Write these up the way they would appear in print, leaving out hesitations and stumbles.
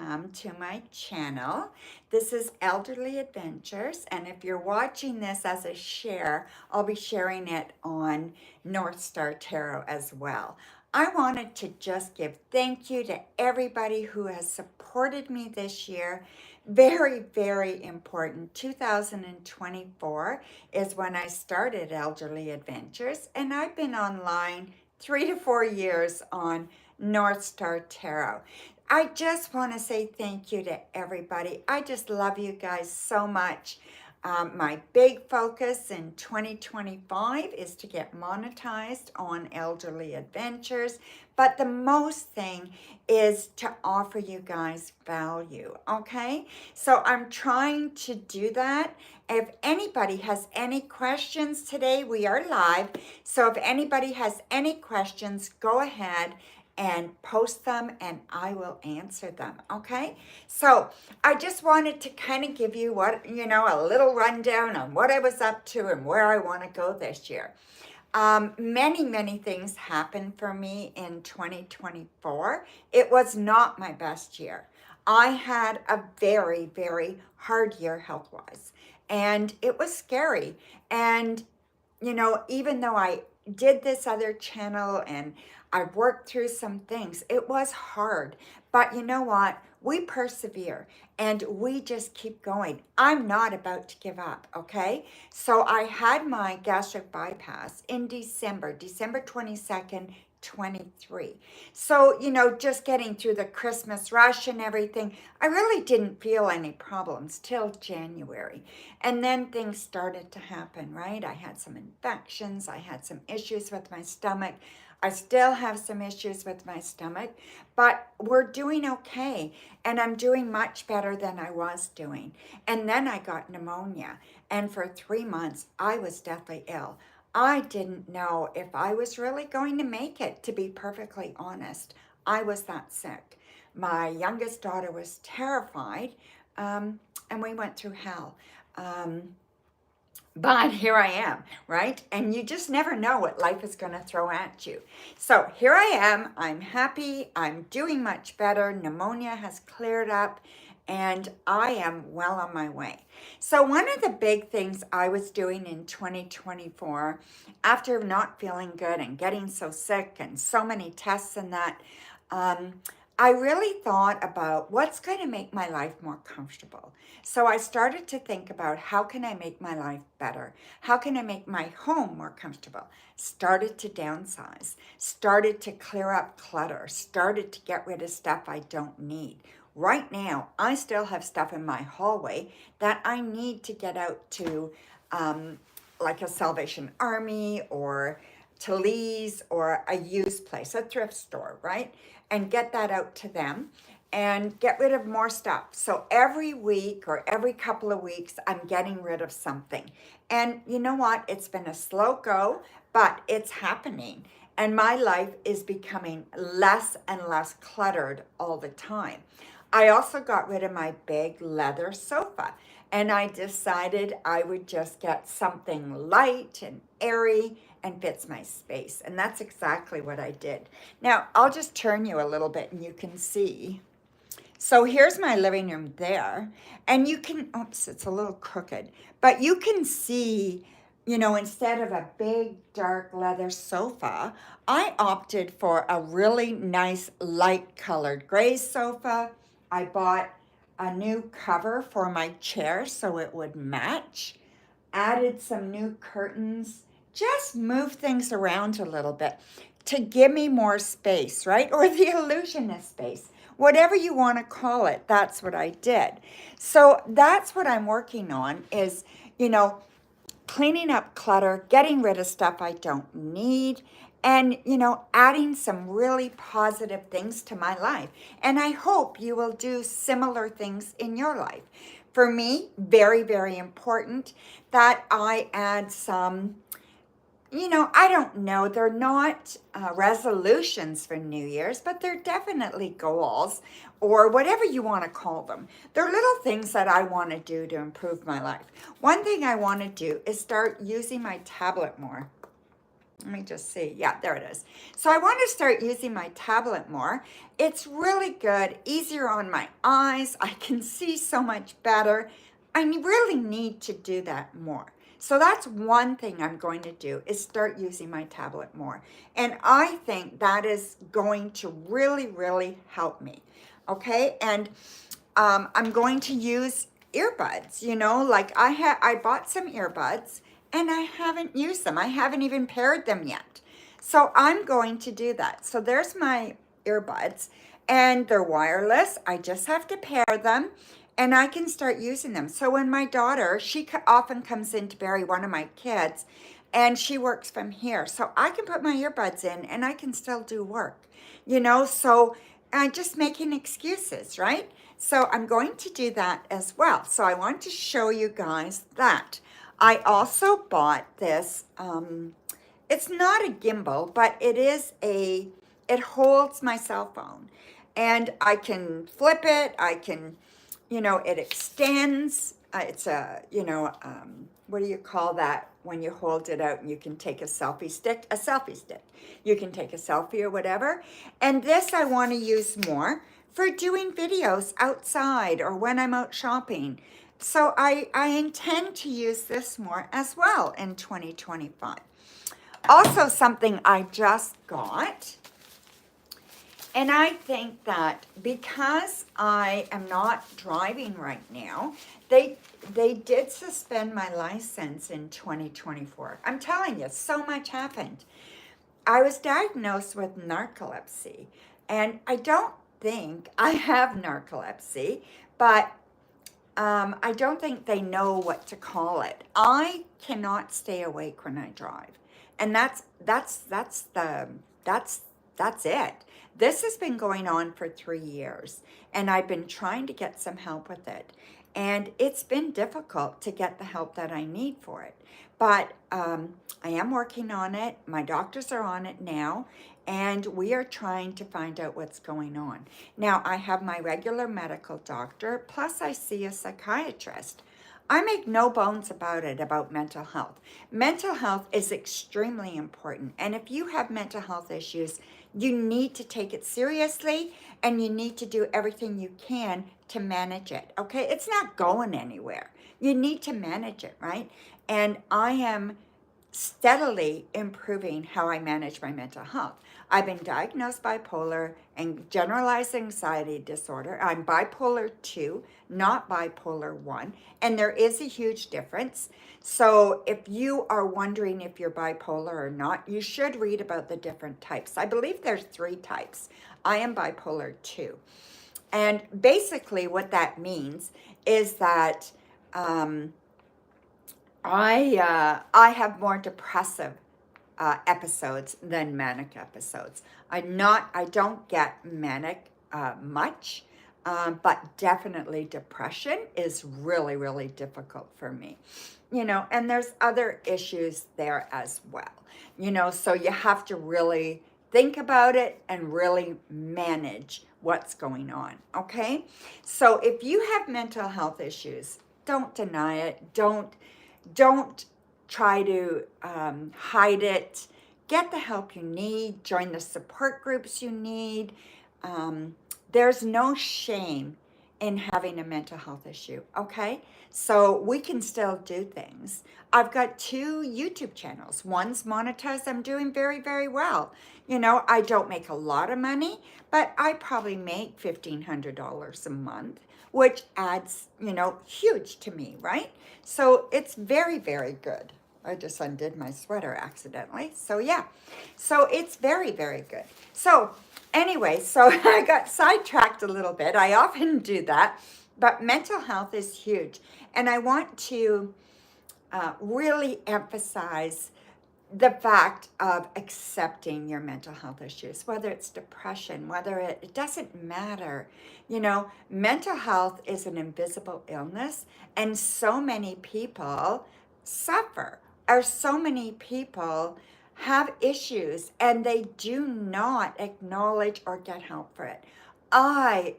welcome to my channel. This is Elderly Adventures, and if you're watching this as a share, I'll be sharing it on North Star Tarot as well. I wanted to just give thank you to everybody who has supported me this year. Very, very important. 2024 is when I started Elderly Adventures, and I've been online 3 to 4 years on North Star Tarot. I just want to say thank you to everybody. I just love you guys so much. My big focus in 2025 is to get monetized on Elderly Adventures, but the most thing is to offer you guys value, okay? So I'm trying to do that. If anybody has any questions today, we are live. So if anybody has any questions, go ahead and post them and I will answer them, okay? So I just wanted to kind of give you a little rundown on what I was up to and where I want to go this year. Many things happened for me in 2024. It was not my best year. I had a very hard year health-wise, and it was scary. And, even though I did this other channel and I worked through some things, it was hard. But you know what? We persevere and we just keep going. I'm not about to give up, okay? So I had my gastric bypass in December 22nd, 23. So, just getting through the Christmas rush and everything, I really didn't feel any problems till January. And then things started to happen, right? I had some infections, I had some issues with my stomach. I still have some issues with my stomach, but we're doing okay. And I'm doing much better than I was doing. And then I got pneumonia. And for 3 months, I was deathly ill. I didn't know if I was really going to make it, to be perfectly honest. I was that sick. My youngest daughter was terrified, and we went through hell. But here I am, right? And you just never know what life is going to throw at you. So here I am. I'm happy. I'm doing much better. Pneumonia has cleared up and I am well on my way. So one of the big things I was doing in 2024, after not feeling good and getting so sick and so many tests and that, I really thought about what's going to make my life more comfortable. So I started to think about how can I make my life better? How can I make my home more comfortable? Started to downsize, started to clear up clutter, started to get rid of stuff I don't need. Right now, I still have stuff in my hallway that I need to get out to like a Salvation Army or Talese or a used place, a thrift store, right? And get that out to them and get rid of more stuff. So every week or every couple of weeks, I'm getting rid of something. And you know what? It's been a slow go, but it's happening. And my life is becoming less and less cluttered all the time. I also got rid of my big leather sofa. And I decided I would just get something light and airy and fits my space. And that's exactly what I did. Now, I'll just turn you a little bit and you can see. So here's my living room there. And you can, oops, it's a little crooked. But you can see, instead of a big dark leather sofa, I opted for a really nice light colored gray sofa. I bought a new cover for my chair so it would match, added some new curtains, just move things around a little bit to give me more space, right? Or the illusion of space, whatever you want to call it, that's what I did. So that's what I'm working on is, cleaning up clutter, getting rid of stuff I don't need, and, adding some really positive things to my life. And I hope you will do similar things in your life. For me, very important that I add some, I don't know, they're not resolutions for New Year's, but they're definitely goals or whatever you want to call them. They're little things that I want to do to improve my life. One thing I want to do is start using my tablet more. Let me just see. Yeah, there it is. So I want to start using my tablet more. It's really good, easier on my eyes. I can see so much better. I really need to do that more. So that's one thing I'm going to do is start using my tablet more. And I think that is going to really, really help me. Okay. And I'm going to use earbuds, like I bought some earbuds and I haven't used them. I haven't even paired them yet. So I'm going to do that. So there's my earbuds and they're wireless. I just have to pair them and I can start using them. So when my daughter, she often comes in to bury one of my kids and she works from here. So I can put my earbuds in and I can still do work, so I'm just making excuses, right? So I'm going to do that as well. So I want to show you guys that. I also bought this, it's not a gimbal, but it holds my cell phone. And I can flip it, it extends. It's what do you call that when you hold it out and you can take a selfie stick? A selfie stick. You can take a selfie or whatever. And this I want to use more for doing videos outside or when I'm out shopping. So I intend to use this more as well in 2025. Also, something I just got, and I think that because I am not driving right now, they did suspend my license in 2024. I'm telling you, so much happened. I was diagnosed with narcolepsy, and I don't think I have narcolepsy, but I don't think they know what to call it. I cannot stay awake when I drive, and that's it. This has been going on for 3 years, and I've been trying to get some help with it, and it's been difficult to get the help that I need for it. But I am working on it. My doctors are on it now, and we are trying to find out what's going on. Now, I have my regular medical doctor, plus I see a psychiatrist. I make no bones about it, about mental health. Mental health is extremely important, and if you have mental health issues, you need to take it seriously, and you need to do everything you can to manage it, okay? It's not going anywhere. You need to manage it, right? And I am steadily improving how I manage my mental health. I've been diagnosed bipolar and generalized anxiety disorder. I'm bipolar 2, not bipolar 1, and there is a huge difference. So if you are wondering if you're bipolar or not, you should read about the different types. I believe there's 3 types. I am bipolar 2. And basically what that means is that I have more depressive episodes than manic episodes. I don't get manic much, but definitely depression is really, really difficult for me. And there's other issues there as well. So you have to really think about it and really manage what's going on, okay? So if you have mental health issues, don't deny it. Don't try to hide it. Get the help you need. Join the support groups you need. There's no shame in having a mental health issue, okay? So we can still do things. I've got 2 YouTube channels. One's monetized. I'm doing very, very well. I don't make a lot of money, but I probably make $1,500 a month, which adds, huge to me, right? So it's very, very good. I just undid my sweater accidentally. So yeah, so it's very, very good. So anyway, so I got sidetracked a little bit. I often do that, but mental health is huge. And I want to really emphasize the fact of accepting your mental health issues, whether it's depression, whether it doesn't matter. Mental health is an invisible illness, and so many people suffer, or so many people have issues, and they do not acknowledge or get help for it. I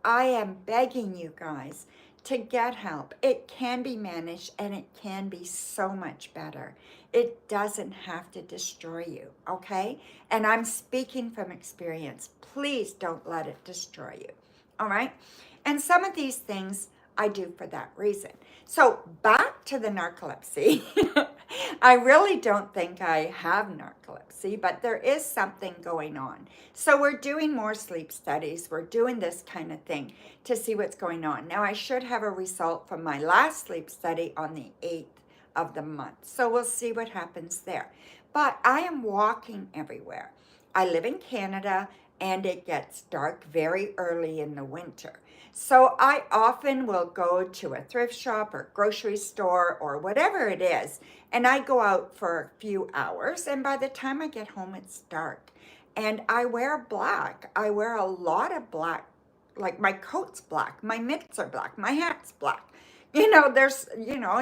am begging you guys to get help. It can be managed and it can be so much better. It doesn't have to destroy you, okay? And I'm speaking from experience. Please don't let it destroy you, all right? And some of these things I do for that reason. So back to the narcolepsy. I really don't think I have narcolepsy, but there is something going on. So we're doing more sleep studies. We're doing this kind of thing to see what's going on. Now I should have a result from my last sleep study on the 8th of the month. So we'll see what happens there. But I am walking everywhere. I live in Canada and it gets dark very early in the winter. So I often will go to a thrift shop or grocery store or whatever it is, and I go out for a few hours, and by the time I get home, it's dark. And I wear black. I wear a lot of black, like my coat's black, my mitts are black, my hat's black. There's,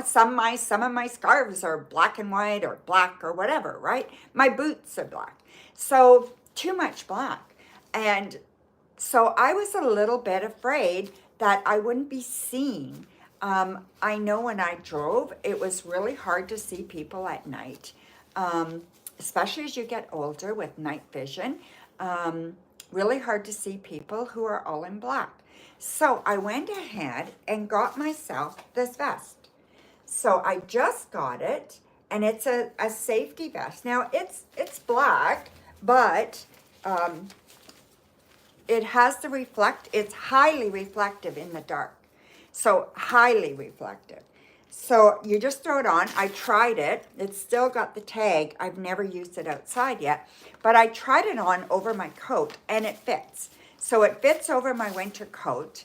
some of my scarves are black and white or black or whatever, right? My boots are black. So too much black. And so I was a little bit afraid that I wouldn't be seen. I know when I drove, it was really hard to see people at night, especially as you get older with night vision. Really hard to see people who are all in black. So I went ahead and got myself this vest. So I just got it, and it's a safety vest. Now it's black, but it has to reflect. It's highly reflective in the dark. So highly reflective. So you just throw it on. I tried it. It's still got the tag. I've never used it outside yet. But I tried it on over my coat and it fits. So it fits over my winter coat.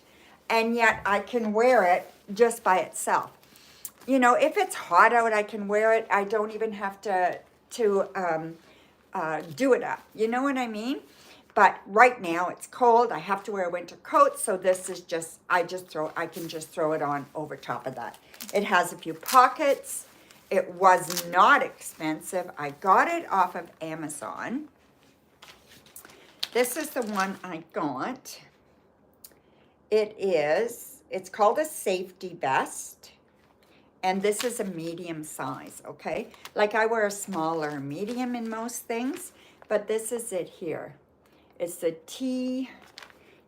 And yet I can wear it just by itself. If it's hot out, I can wear it. I don't even have to do it up. You know what I mean? But right now it's cold. I have to wear a winter coat, so this is I can just throw it on over top of that. It has a few pockets. It was not expensive. I got it off of Amazon. This is the one I got. It's called a safety vest. And this is a medium size, okay? Like I wear a small or medium in most things, but this is it here. It's the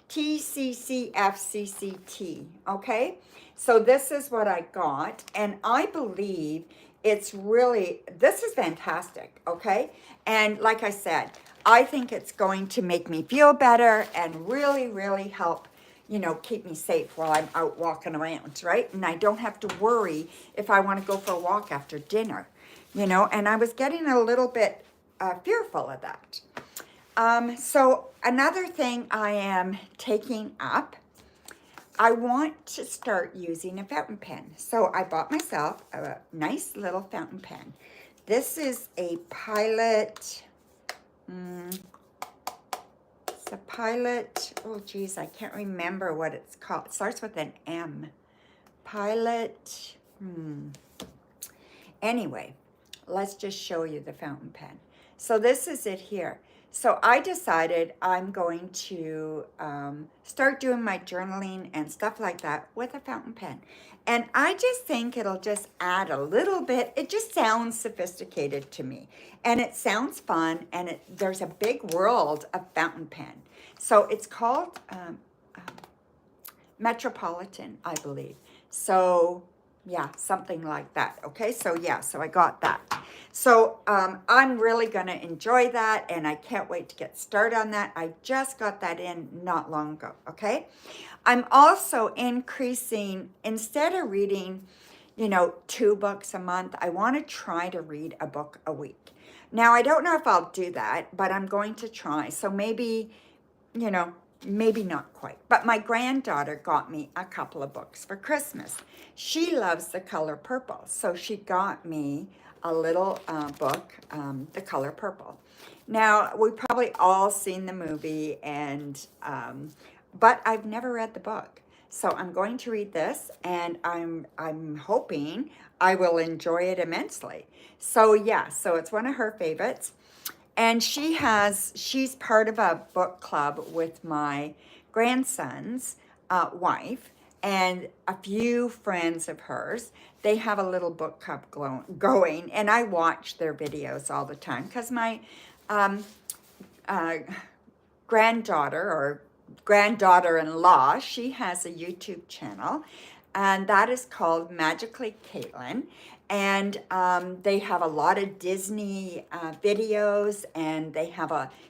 TCCFCCT, okay? So this is what I got, and I believe this is fantastic, okay? And like I said, I think it's going to make me feel better and really, really help, keep me safe while I'm out walking around, right? And I don't have to worry if I want to go for a walk after dinner, and I was getting a little bit fearful of that. So another thing I am taking up, I want to start using a fountain pen. So I bought myself a nice little fountain pen. This is a Pilot, it's a Pilot, oh geez, I can't remember what it's called. It starts with an M. Pilot, Anyway, let's just show you the fountain pen. So this is it here. So I decided I'm going to start doing my journaling and stuff like that with a fountain pen. And I just think it'll just add a little bit. It just sounds sophisticated to me. And it sounds fun. And there's a big world of fountain pen. So it's called Metropolitan, I believe. So yeah, something like that. Okay, so yeah, so I got that. So I'm really going to enjoy that, and I can't wait to get started on that. I just got that in not long ago, okay? I'm also increasing, instead of reading, 2 books a month, I want to try to read a book a week. Now, I don't know if I'll do that, but I'm going to try. So maybe, maybe not quite. But my granddaughter got me a couple of books for Christmas. She loves the color purple, so she got me a little book, The Color Purple. Now, we've probably all seen the movie, but I've never read the book. So I'm going to read this, and I'm hoping I will enjoy it immensely. So yeah, so it's one of her favorites. And she's part of a book club with my grandson's wife. and a few friends of hers. They have a little book club going, and I watch their videos all the time because my um, uh, granddaughter or granddaughter-in-law, she has a YouTube channel, and that is called Magically Caitlin. And they have a lot of Disney videos, and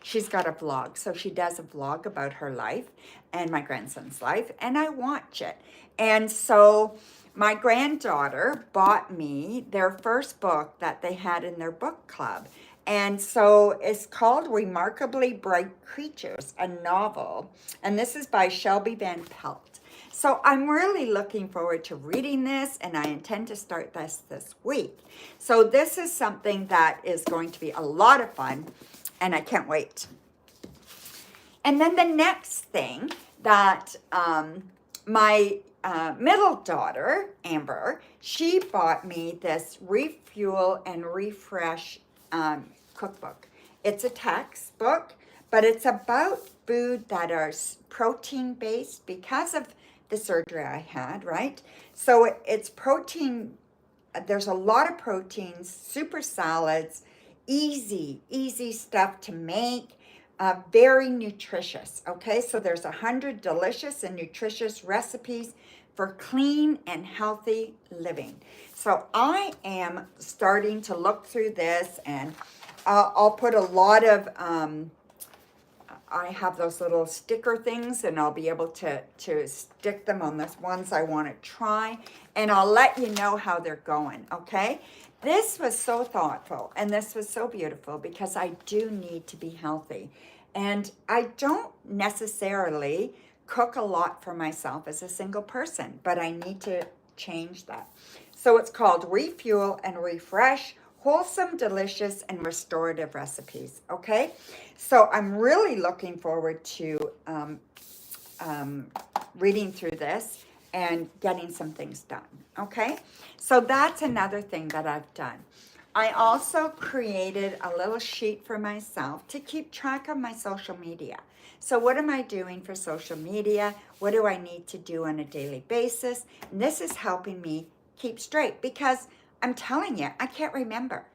she's got a vlog. So she does a vlog about her life and my grandson's life, and I watch it. And so my granddaughter bought me their first book that they had in their book club. And so it's called Remarkably Bright Creatures, a novel. And this is by Shelby Van Pelt. So I'm really looking forward to reading this, and I intend to start this week. So this is something that is going to be a lot of fun, and I can't wait. And then the next thing that my middle daughter, Amber, she bought me this Refuel and Refresh cookbook. It's a textbook, but it's about food that are protein based because of the surgery I had, right? So it's protein, there's a lot of proteins, super salads, easy stuff to make, very nutritious, okay? So there's 100 delicious and nutritious recipes for clean and healthy living. So I am starting to look through this, and I'll put a lot of, I have those little sticker things, and I'll be able to stick them on the ones I want to try, and I'll let you know how they're going, okay? This was so thoughtful, and this was so beautiful because I do need to be healthy. And I don't necessarily cook a lot for myself as a single person, but I need to change that. So it's called Refuel and Refresh, Wholesome, Delicious, and Restorative Recipes, okay? So I'm really looking forward to reading through this and getting some things done, okay? So that's another thing that I've done. I also created a little sheet for myself to keep track of my social media. So what am I doing for social media? What do I need to do on a daily basis? And this is helping me keep straight because I'm telling you, I can't remember.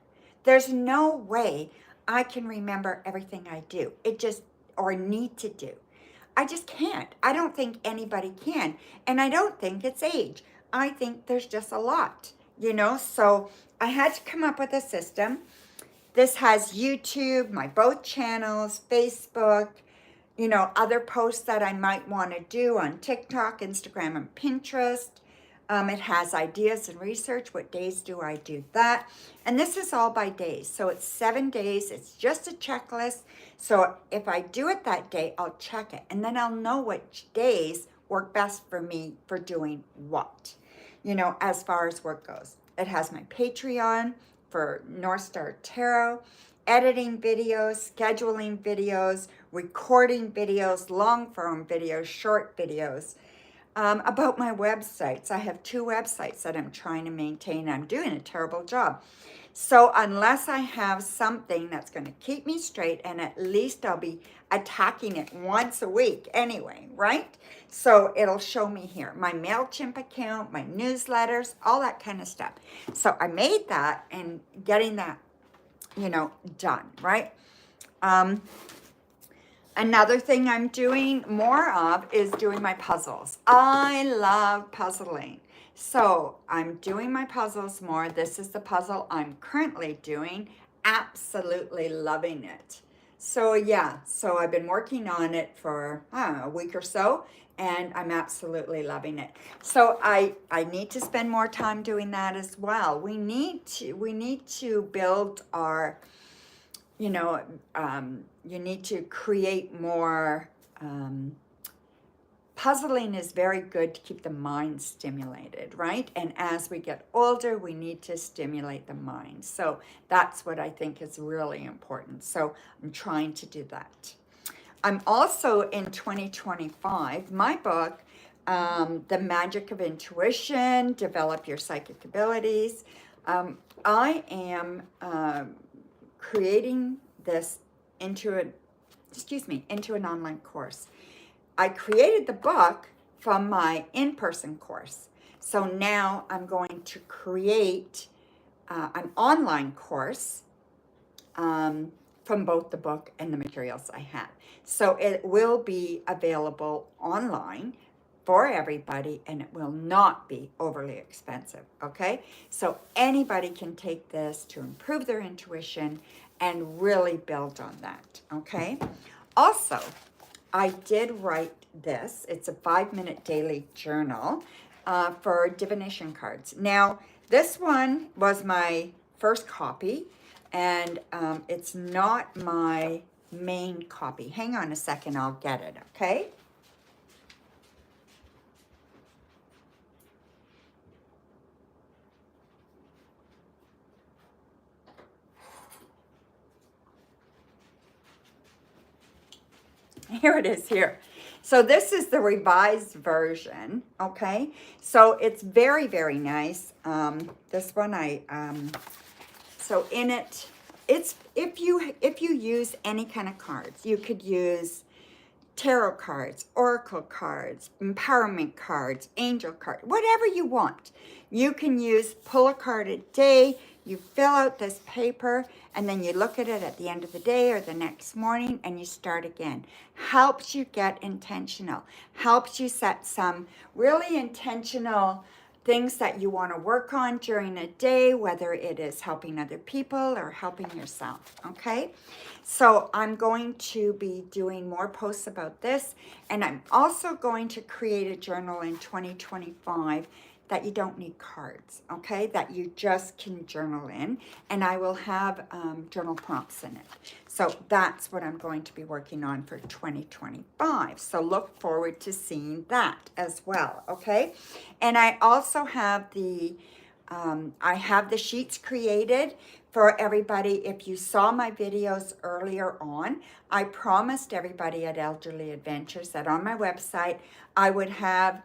There's no way I can remember everything I do. Or need to do. I just can't. I don't think anybody can. And I don't think it's age. I think there's just a lot, so I had to come up with a system. This has YouTube, my both channels, Facebook, other posts that I might want to do on TikTok, Instagram, and Pinterest. It has ideas and research. What days do I do that? And this is all by days. So it's 7 days. It's just a checklist. So if I do it that day, I'll check it. And then I'll know which days work best for me for doing what, as far as work goes. It has my Patreon for North Star Tarot, editing videos, scheduling videos, recording videos, long form videos, short videos. About my websites, I have 2 websites that I'm trying to maintain. I'm doing a terrible job. So unless I have something that's going to keep me straight, and at least I'll be attacking it once a week anyway, right? So it'll show me here, my MailChimp account, my newsletters, all that kind of stuff. So I made that and getting that, done, right? Another thing I'm doing more of is doing my puzzles. I love puzzling. So I'm doing my puzzles more. This is the puzzle I'm currently doing. Absolutely loving it. So yeah, so I've been working on it for, a week or so, and I'm absolutely loving it. So I need to spend more time doing that as well. We need to build our, you need to create more. Puzzling is very good to keep the mind stimulated, right? And as we get older, we need to stimulate the mind. So that's what I think is really important. So I'm trying to do that. I'm also in 2025, my book, The Magic of Intuition, Develop Your Psychic Abilities. I am creating this into an online course. I created the book from my in-person course. So now I'm going to create an online course from both the book and the materials I have. So it will be available online for everybody, and it will not be overly expensive, okay? So anybody can take this to improve their intuition and really build on that, okay? Also, I did write this. It's a 5-minute daily journal for divination cards. Now, this one was my first copy, and it's not my main copy. Hang on a second, I'll get it, okay? Here it is here. So this is the revised version, okay? So it's very, very nice. This one so in it, it's if you use any kind of cards, you could use tarot cards, oracle cards, empowerment cards, angel cards, whatever you want. You can use pull a card a day. You fill out this paper and then you look at it at the end of the day or the next morning and you start again. Helps you get intentional. Helps you set some really intentional things that you want to work on during a day, whether it is helping other people or helping yourself, okay? So I'm going to be doing more posts about this, and I'm also going to create a journal in 2025 that you don't need cards, okay? That you just can journal in, and I will have journal prompts in it. So that's what I'm going to be working on for 2025. So look forward to seeing that as well, okay? And I also have the sheets created for everybody. If you saw my videos earlier on, I promised everybody at Elderly Adventures that on my website, I would have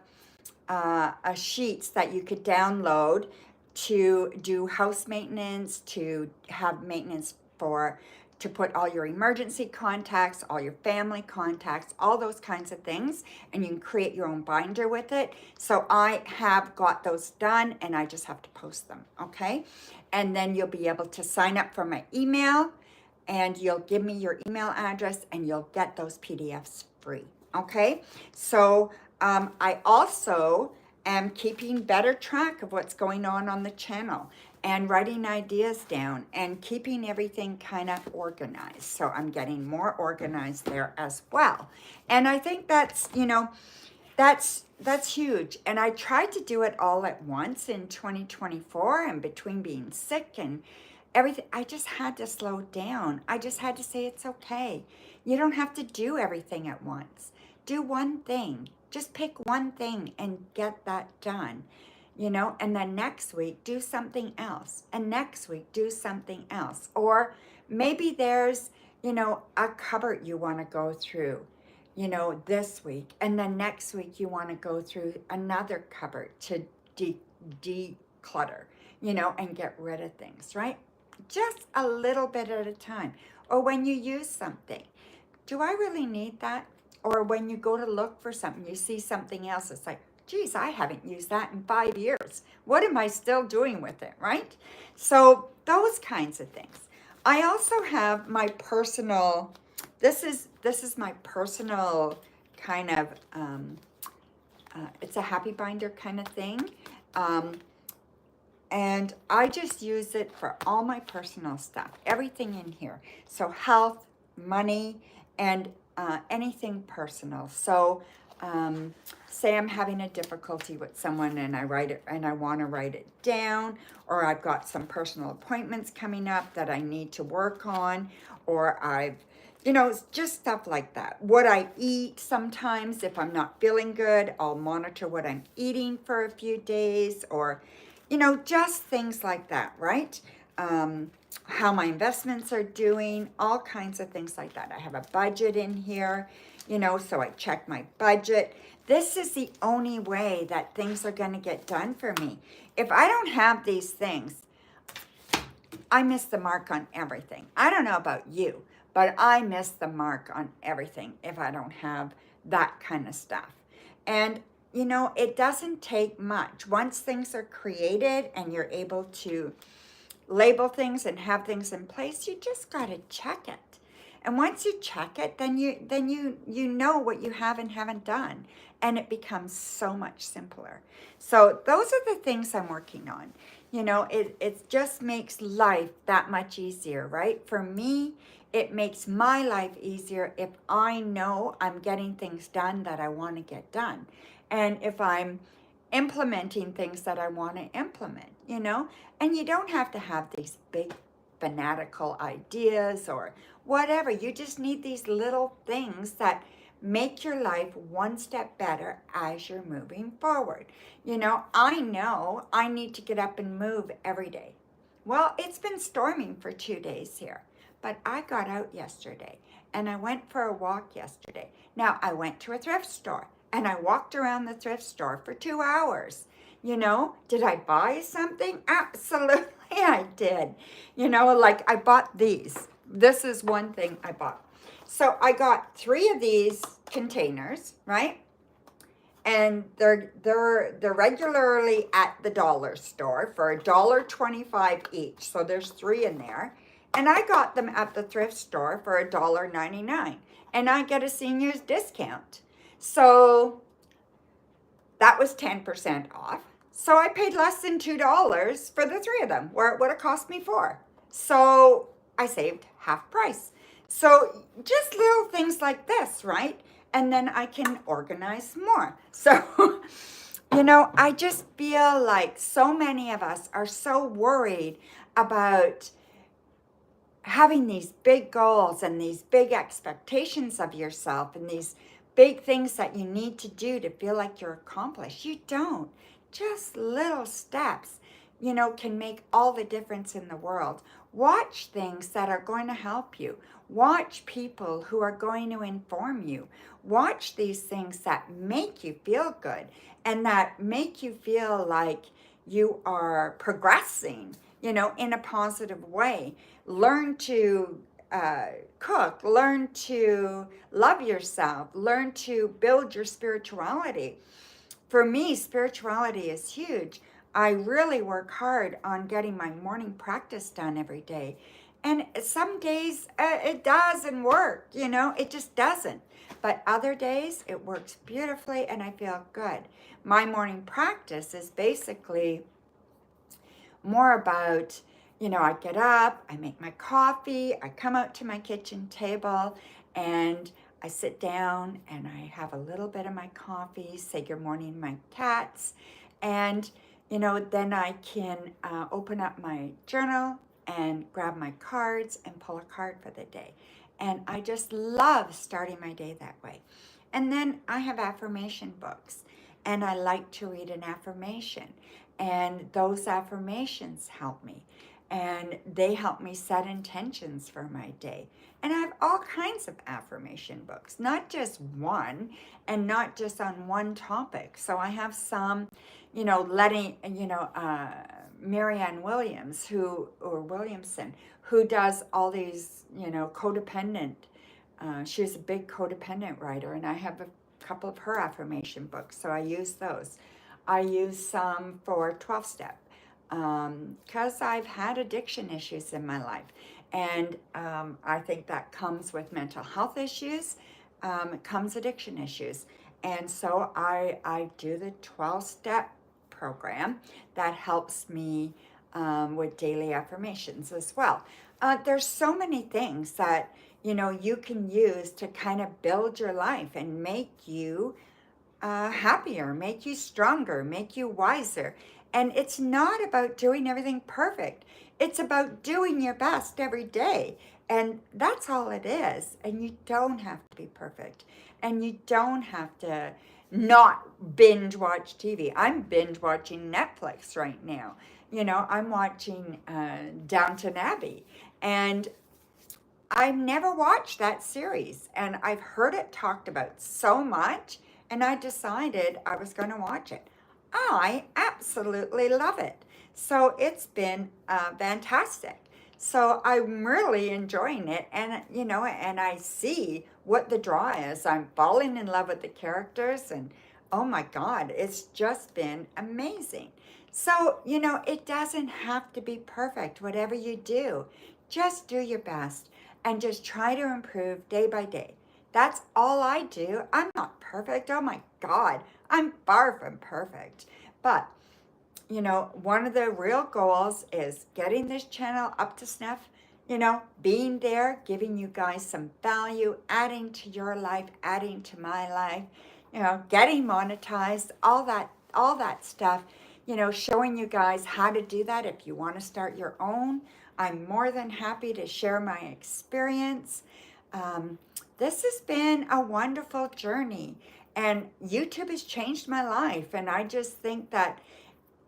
sheets that you could download to do house maintenance, to have maintenance to put all your emergency contacts, all your family contacts, all those kinds of things, and you can create your own binder with it. So I have got those done, and I just have to post them, okay? And then you'll be able to sign up for my email, and you'll give me your email address, and you'll get those PDFs free, okay? So I also am keeping better track of what's going on the channel and writing ideas down and keeping everything kind of organized. So I'm getting more organized there as well. And I think that's, that's huge. And I tried to do it all at once in 2024, and between being sick and everything, I just had to slow down. I just had to say it's okay. You don't have to do everything at once. Do one thing. Just pick one thing and get that done, and then next week do something else, and next week do something else. Or maybe there's, a cupboard you want to go through, this week, and then next week you want to go through another cupboard to declutter, and get rid of things, right? Just a little bit at a time. Or when you use something, do I really need that? Or when you go to look for something, you see something else, it's like, geez, I haven't used that in 5 years. What am I still doing with it, right? So those kinds of things. I also have my personal, this is my personal kind of, it's a happy binder kind of thing. And I just use it for all my personal stuff, everything in here. So health, money, and anything personal. So say I'm having a difficulty with someone and I write it and I want to write it down, or I've got some personal appointments coming up that I need to work on, or I've, just stuff like that. What I eat sometimes, if I'm not feeling good, I'll monitor what I'm eating for a few days, or, just things like that, right? How my investments are doing, all kinds of things like that. I have a budget in here, so I check my budget. This is the only way that things are going to get done for me. If I don't have these things, I miss the mark on everything. I don't know about you, but I miss the mark on everything if I don't have that kind of stuff. And you know, it doesn't take much. Once things are created and you're able to label things and have things in place, you just got to check it. And once you check it, then you know what you have and haven't done, and it becomes so much simpler. So those are the things I'm working on. You know, it just makes life that much easier, right? For me, it makes my life easier if I know I'm getting things done that I want to get done. And if I'm implementing things that I want to implement, you know? And you don't have to have these big fanatical ideas or whatever. You just need these little things that make your life one step better as you're moving forward. You know I need to get up and move every day. Well, it's been storming for 2 days here, but I got out yesterday and I went for a walk yesterday. Now, I went to a thrift store and I walked around the thrift store for 2 hours. You know, did I buy something? Absolutely, I did. You know, like I bought these. This is one thing I bought. So I got 3 of these containers, right? And they're regularly at the dollar store for $1.25 each. So there's 3 in there. And I got them at the thrift store for $1.99. And I get a senior's discount. So that was 10% off. So I paid less than $2 for the 3 of them, where it would have cost me 4. So I saved half price. So just little things like this, right? And then I can organize more. So, you know, I just feel like so many of us are so worried about having these big goals and these big expectations of yourself and these big things that you need to do to feel like you're accomplished. You don't. Just little steps, you know, can make all the difference in the world. Watch things that are going to help you. Watch people who are going to inform you. Watch these things that make you feel good and that make you feel like you are progressing, you know, in a positive way. Learn to cook, learn to love yourself, learn to build your spirituality. For me, spirituality is huge. I really work hard on getting my morning practice done every day. And some days it doesn't work, you know, it just doesn't. But other days it works beautifully and I feel good. My morning practice is basically more about, you know, I get up, I make my coffee, I come out to my kitchen table, and I sit down and I have a little bit of my coffee, say good morning to my cats, and, you know, then I can open up my journal and grab my cards and pull a card for the day. And I just love starting my day that way. And then I have affirmation books, and I like to read an affirmation. And those affirmations help me. And they help me set intentions for my day. And I have all kinds of affirmation books, not just one, and not just on one topic. So I have some, you know, Marianne Williams, or Williamson, who does all these, you know, codependent. She's a big codependent writer, and I have a couple of her affirmation books, so I use those. I use some for 12-step because I've had addiction issues in my life. And I think that comes with mental health issues, comes addiction issues. And so I do the 12-step program that helps me with daily affirmations as well. There's so many things that, you know, you can use to kind of build your life and make you happier, make you stronger, make you wiser. And it's not about doing everything perfect. It's about doing your best every day. And that's all it is. And you don't have to be perfect. And you don't have to not binge watch TV. I'm binge watching Netflix right now. You know, I'm watching Downton Abbey. And I've never watched that series. And I've heard it talked about so much. And I decided I was going to watch it. I absolutely love it. So it's been fantastic. So I'm really enjoying it. And, you know, and I see what the draw is. I'm falling in love with the characters, and oh my God, it's just been amazing. So, it doesn't have to be perfect, whatever you do. Just do your best and just try to improve day by day. That's all I do. I'm not perfect. Oh my God, I'm far from perfect. But, one of the real goals is getting this channel up to snuff, being there, giving you guys some value, adding to your life, adding to my life, getting monetized, all that stuff, showing you guys how to do that if you want to start your own. I'm more than happy to share my experience. Um, this has been a wonderful journey, and YouTube has changed my life, and I just think that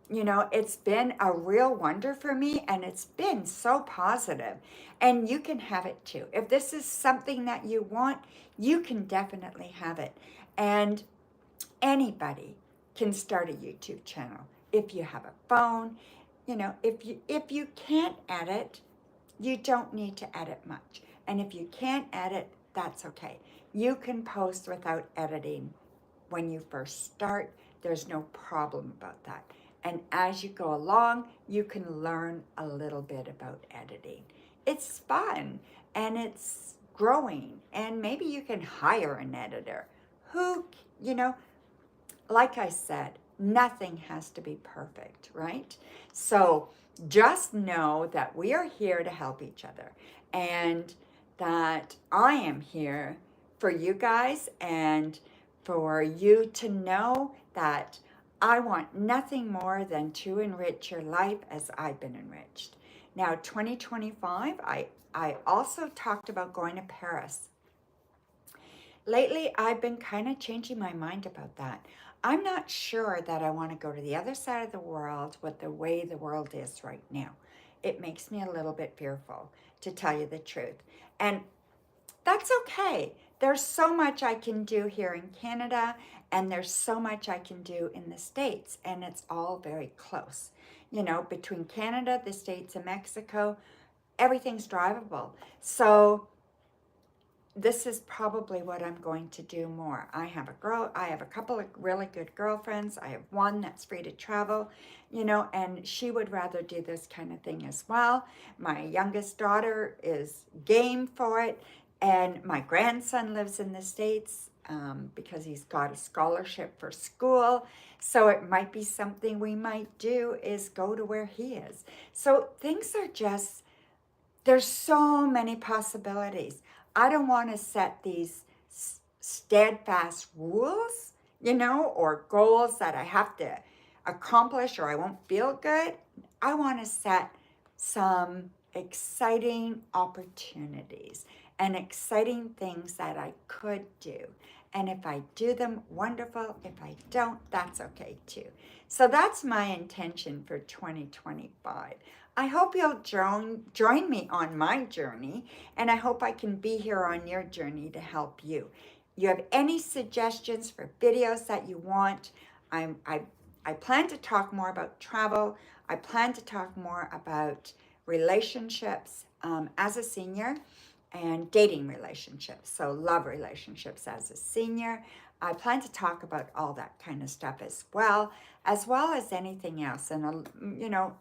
it's been a real wonder for me, and it's been so positive. And you can have it too. If this is something that you want, you can definitely have it. And anybody can start a YouTube channel. If you have a phone, if you can't edit, you don't need to edit much. And if you can't edit, that's okay. You can post without editing when you first start. There's no problem about that. And as you go along, you can learn a little bit about editing. It's fun and it's growing, and maybe you can hire an editor who, you know, like I said, nothing has to be perfect, right? So just know that we are here to help each other, and that I am here for you guys, and for you to know that I want nothing more than to enrich your life as I've been enriched. Now, 2025, I also talked about going to Paris. Lately, I've been kind of changing my mind about that. I'm not sure that I want to go to the other side of the world with the way the world is right now. It makes me a little bit fearful, to tell you the truth. And that's okay. There's so much I can do here in Canada, and there's so much I can do in the States, and it's all very close. Between Canada, the States, and Mexico, everything's drivable. So this is probably what I'm going to do more. I have a couple of really good girlfriends. I have one that's free to travel, and she would rather do this kind of thing as well. My youngest daughter is game for it, and my grandson lives in the States because he's got a scholarship for school. So it might be something we might do, is go to where he is. So things are just, there's so many possibilities. I don't want to set these steadfast rules, or goals that I have to accomplish or I won't feel good. I want to set some exciting opportunities and exciting things that I could do. And if I do them, wonderful. If I don't, that's okay too. So that's my intention for 2025. I hope you'll join me on my journey, and I hope I can be here on your journey to help you. You have any suggestions for videos that you want? I plan to talk more about travel. I plan to talk more about relationships as a senior, and dating relationships, so love relationships as a senior. I plan to talk about all that kind of stuff as well as anything else. And,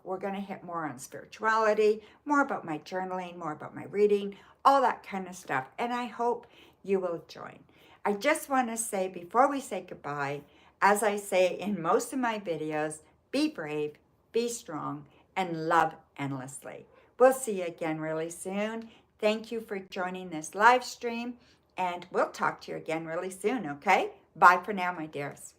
we're going to hit more on spirituality, more about my journaling, more about my reading, all that kind of stuff. And I hope you will join. I just want to say, before we say goodbye, as I say in most of my videos, be brave, be strong, and love endlessly. We'll see you again really soon. Thank you for joining this live stream, and we'll talk to you again really soon, okay? Bye for now, my dears.